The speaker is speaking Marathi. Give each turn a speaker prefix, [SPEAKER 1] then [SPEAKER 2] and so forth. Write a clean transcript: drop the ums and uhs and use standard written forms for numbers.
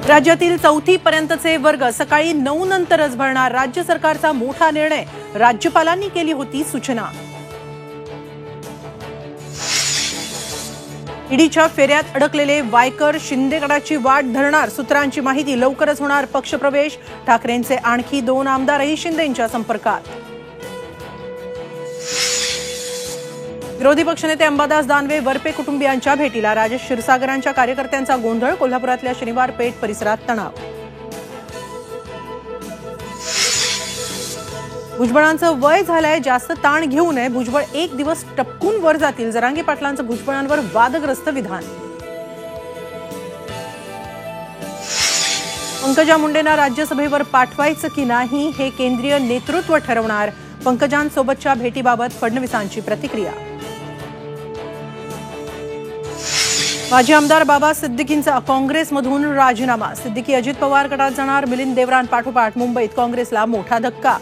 [SPEAKER 1] राज्यातील 4थी पर्यंतचे वर्ग सकाळी 9 नंतरच भरणार, राज्य सरकारचा मोठा निर्णय, राज्यपालांनी केली होती सूचना. ईडीच्या फेऱ्यात अडकलेले वायकर शिंदे गटाची वाट धरणार, सूत्रांची माहिती, लवकरच होणार पक्षप्रवेश. ठाकरेंचे आणखी 2 आमदारही शिंदेंच्या संपर्कात. विरोधी पक्षनेते अंबादास दानवे वरपे कुटुंबियांच्या भेटीला, राजेश क्षीरसागरांच्या कार्यकर्त्यांचा गोंधळ, कोल्हापुरातल्या शनिवार पेठ परिसरात तणाव. भुजबळांचं वय झालंय, जास्त ताण घेऊ नये, भुजबळ एक दिवस टपकून वर जातील, जरांगे पाटलांचं भुजबळांवर वादग्रस्त विधान. पंकजा मुंडेंना राज्यसभेवर पाठवायचं की नाही हे केंद्रीय नेतृत्व ठरवणार, पंकजांसोबतच्या भेटीबाबत फडणवीसांची प्रतिक्रिया. माजी आमदार बाबा सिद्दीकींचा काँग्रेसमधून राजीनामा, सिद्दीकी अजित पवार गटात जाणार, मिलिंद देवरान पाठोपाठ मुंबईत काँग्रेसला मोठा धक्का.